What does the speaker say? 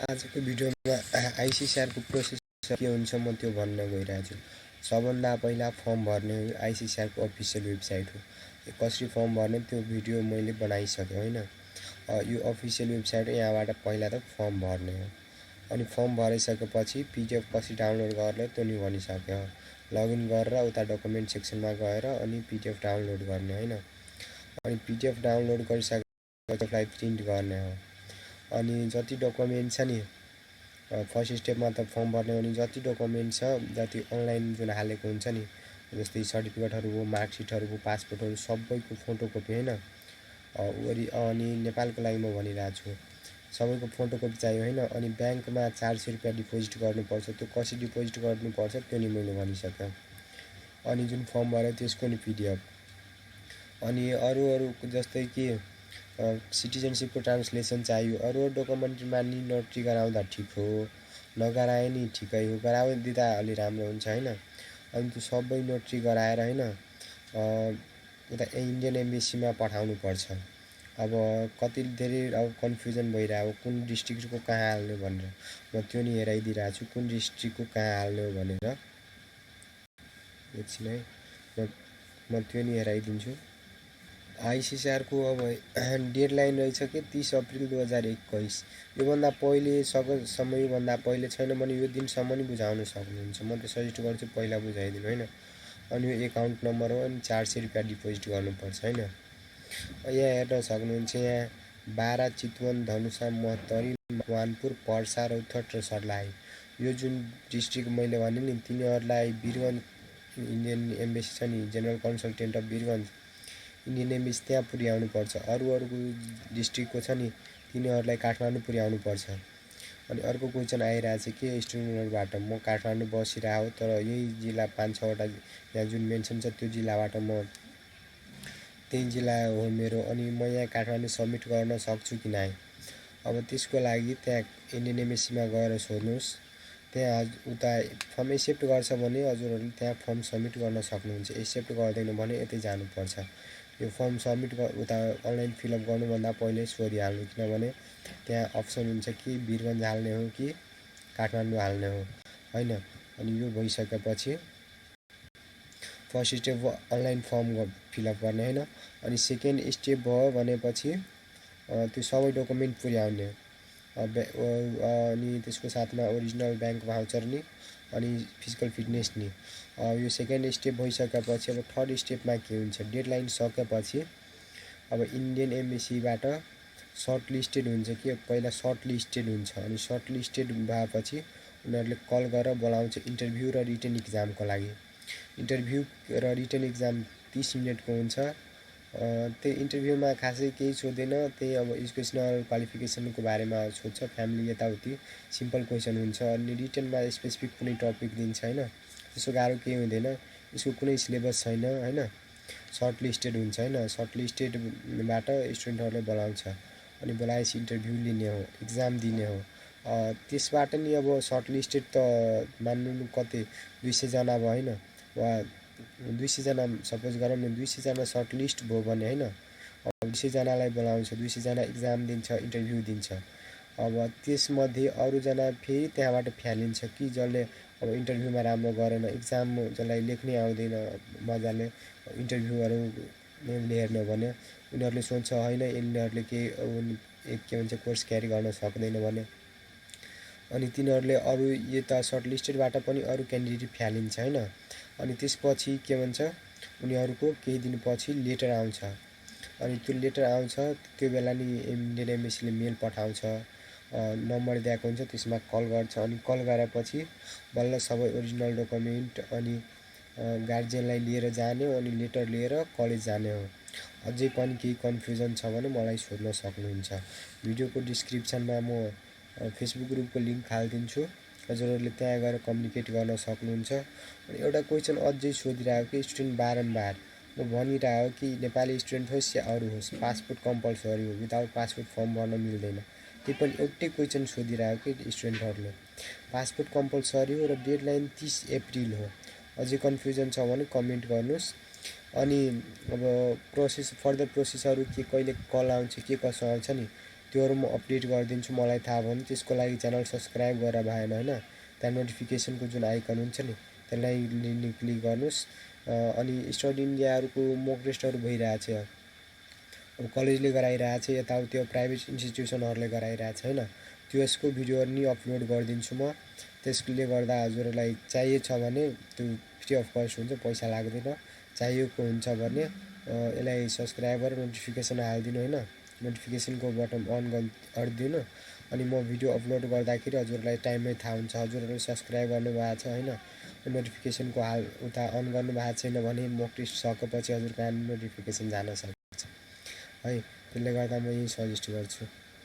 आजको भिडियोमा आइसिसिआरको प्रोसेस के हुन्छ म त्यो भन्न गइरहेको छु। सबभन्दा पहिला फर्म भर्ने आइसिसिआरको अफिसियल वेबसाइट हो। कसरी फर्म भर्ने त्यो भिडियो मैले बनाइसकेँ होइन। यो अफिसियल वेबसाइट हो, यहाँबाट पहिला त फर्म भर्ने हो। अनि फर्म भरिसकेपछि पिडिएफ कसरी डाउनलोड गर्ने त्यो नि भनिसक्यो। लगइन गरेर उता डकुमेन्ट सेक्सनमा गएर अनि पिडिएफ डाउनलोड गर्ने होइन। अनि पिडिएफ डाउनलोड गरिसकेपछि त्यसलाई प्रिन्ट गर्ने हो। अनि जति डकुमेन्ट छ नि फर्स्ट स्टेपमा त फर्म भर्ने हो नि जति डकुमेन्ट छ जति अनलाइन जुन हालेको हुन्छ नि जस्तै सर्टिफिकेटहरू हो, मार्कसिटहरू हो, पासपोर्टहरू सबैको फोटोकपी होइन। अनि नेपालको लागि म भनिरहेको छु सबैको फोटोकपी चाहियो होइन। अनि ब्याङ्कमा 400 रुपियाँ डिपोजिट गर्नुपर्छ। त्यो कसरी डिपोजिट गर्नुपर्छ त्यो नि मैले भनिसकेँ। अनि जुन फर्म भर्यो त्यसको नि पिडिएफ। अनि अरू जस्तै कि सिटिजनसिपको ट्रान्सलेसन चाहियो। अरू डकुमेन्टमा नि नोटरी गराउँदा ठिक हो, नगराए नि ठिकै हो, गराइदिँदा अलि राम्रो हुन्छ होइन। अनि त्यो सबै नोटरी गराएर होइन उता इन्डियन एम्बेसीमा पठाउनु पर्छ। अब कति धेरै अब कन्फ्युजन भइरहेको कुन डिस्ट्रिक्टको कहाँ हाल्ने भनेर म त्यो नि हेराइदिइरहेको छु कुन डिस्ट्रिक्टको कहाँ हाल्ने हो भनेर। एकछिन है म त्यो नि हेराइदिन्छु। आइसिसिआरको अब डेडलाइन रहेछ कि 30 अप्रिल 2021। योभन्दा पहिले सकेसम्म योभन्दा पहिले छैन भने यो दिनसम्म नि बुझाउन सक्नुहुन्छ। म त सजेस्ट गर्छु पहिला बुझाइदिनु होइन। अनि यो एकाउन्ट नम्बर हो अनि 400 रुपियाँ डिपोजिट गर्नुपर्छ होइन। यहाँ हेर्न सक्नुहुन्छ यहाँ बारा, चितवन, धनुषा, महोत्तरी, मकवानपुर, पर्सा, रौतहट र सर्लाही यो जुन डिस्ट्रिक्ट मैले भने नि तिनीहरूलाई वीरगञ्ज इन्डियन एम्बेसी छ नि general consultant of Birgunj Indian embassy त्यहाँ पुर्याउनु पर्छ। अरू डिस्ट्रिक्टको छ नि तिनीहरूलाई काठमाडौँ पुर्याउनु पर्छ। अनि अर्को क्वेसन आइरहेको छ कि स्टुडेन्टहरूबाट म काठमाडौँ बसिरहेको तर यही जिल्ला 5-6वटा यहाँ जुन मेन्सन छ त्यो जिल्लाबाट म त्यही जिल्ला हो मेरो अनि म यहाँ काठमाडौँ सब्मिट गर्न सक्छु कि नै। अब त्यसको लागि त्यहाँ इन्डियन एम्बेसीमा गएर सोध्नुहोस्। त्यहाँ उता फर्म एक्सेप्ट गर्छ भने हजुरहरूले त्यहाँ फर्म सब्मिट गर्न सक्नुहुन्छ। एक्सेप्ट गर्दैन भने यतै जानुपर्छ। यो फर्म सब्मिट उता अनलाइन फिलअप गर्नुभन्दा पहिले सोधिहाल्नु किनभने त्यहाँ अप्सन हुन्छ कि वीरगञ्ज हाल्ने हो कि काठमाडौँ हाल्ने हो होइन। अनि यो भइसकेपछि first step online form fill up गर्ने होइन। अनि सेकेन्ड स्टेप भयो भनेपछि त्यो सबै डकुमेन्ट पुर्याउने अनि त्यसको साथमा ओरिजिनल ब्याङ्क भाउचर नि अनि फिजिकल फिटनेस नि। यो सेकेन्ड स्टेप भइसकेपछि अब थर्ड स्टेपमा के हुन्छ डेडलाइन सकेपछि अब इन्डियन एम्बेसीबाट सर्ट लिस्टेड हुन्छ कि पहिला सर्ट लिस्टेड हुन्छ। अनि सर्ट लिस्टेड भएपछि उनीहरूले कल गरेर बोलाउँछ इन्टरभ्यू र रिटन इक्जामको लागि। इन्टरभ्यू र रिटन इक्जाम 30 मिनटको हुन्छ। त्यही इन्टरभ्यूमा खासै केही सोध्दैन, त्यही अब एजुकेसनल क्वालिफिकेसनको बारेमा सोध्छ, फ्यामिली यताउति सिम्पल क्वेसन हुन्छ। अनि रिटनमा स्पेसिफिक कुनै टपिक दिन्छ होइन, त्यसो गाह्रो केही हुँदैन, यसको कुनै सिलेबस छैन होइन। सर्ट लिस्टेड हुन्छ होइन, सर्ट लिस्टेडबाट स्टुडेन्टहरूले बोलाउँछ अनि बोलाएपछि इन्टरभ्यू लिने हो, इक्जाम दिने हो। त्यसबाट नि अब सर्ट लिस्टेड त मान्नु कति 200जना भयो होइन, वा 200जना सपोज गरौँ न 200जना सर्ट लिस्ट भयो भने होइन। अब 200जनालाई बोलाउँछ, 200जना इक्जाम दिन्छ, इन्टरभ्यू दिन्छ। अब त्यसमध्ये अरूजना फेरि त्यहाँबाट फ्यालिन्छ कि जसले अब इन्टरभ्यूमा राम्रो गरेन, इक्जाम जसलाई लेख्नै आउँदैन मजाले, इन्टरभ्यूहरू हेर्ने भने उनीहरूले सोध्छ होइन यिनीहरूले के भन्छ कोर्स क्यारी गर्न सक्दैन भने अनि तिनीहरूले अरू यता सर्ट लिस्टेडबाट पनि अरू क्यान्डिडेट फ्यालिन्छ होइन। अनि त्यसपछि के भन्छ उनीहरूको केही दिनपछि लेटर आउँछ। अनि त्यो लेटर आउँछ त्यो बेला नि इन्डियन एम्बेसीले मेल पठाउँछ, नम्बर दिएको हुन्छ त्यसमा कल गर्छ। अनि कल गरेपछि बल्ल सबै ओरिजिनल डकुमेन्ट अनि गार्जियनलाई लिएर जाने हो अनि लेटर लिएर कलेज जाने हो। अझै पनि केही कन्फ्युजन छ भने मलाई सोध्न सक्नुहुन्छ। भिडियोको डिस्क्रिप्सनमा म फेसबुक ग्रुपको लिङ्क हालिदिन्छु, हजुरहरूले त्यहाँ गएर कम्युनिकेट गर्न सक्नुहुन्छ। अनि एउटा क्वेसन अझै सोधिरहेको कि स्टुडेन्ट बारम्बार म भनिरहेको कि नेपाली स्टुडेन्ट होस् या अरू होस् पासपोर्ट कम्पलसरी हो, विदाउट पासपोर्ट फर्म भर्न मिल्दैन। त्यही पनि एउटै क्वेसन सोधिरहेको कि स्टुडेन्टहरूले पासपोर्ट कम्पलसरी हो र डेडलाइन 30 अप्रिल हो। अझै कन्फ्युजन छ भने कमेन्ट गर्नुहोस्। अनि अब फर्दर प्रोसेसहरू के कहिले कल आउँछ के कसो आउँछ नि त्योहरू म अपडेट गरिदिन्छु मलाई थाहा भयो भने। त्यसको लागि च्यानल सब्सक्राइब गरेर भएन होइन, त्यहाँ नोटिफिकेसनको जुन आइकन हुन्छ नि त्यसलाई क्लिक गर्नुहोस्। अनि स्टडी इन्डियाहरूको मोक टेस्टहरू भइरहेछ, अब कलेजले गराइरहेछ, यताउति प्राइभेट इन्स्टिट्युसनहरूले गराइरहेछ होइन। त्यसको भिडियोहरू नि अपलोड गरिदिन्छु म। त्यसले गर्दा हजुरहरूलाई चाहिएको छ भने त्यो फ्री अफ कस्ट हुन्छ, पैसा लाग्दैन। चाहिएको हुन्छ भने यसलाई सब्सक्राइब गरेर नोटिफिकेसन हालिदिनु होइन, नोटिफिकेसनको बटन अन गरिदिनु। अनि म भिडियो अपलोड गर्दाखेरि हजुरलाई टाइममै थाहा हुन्छ। हजुरहरूले सब्सक्राइब गर्नुभएको छ होइन, नोटिफिकेसनको उता अन गर्नुभएको छैन भने मोक टेस्ट सकेपछि हजुर कहाँ नोटिफिकेसन जान सक्छ है। त्यसले गर्दा म यही सजेस्ट गर्छु।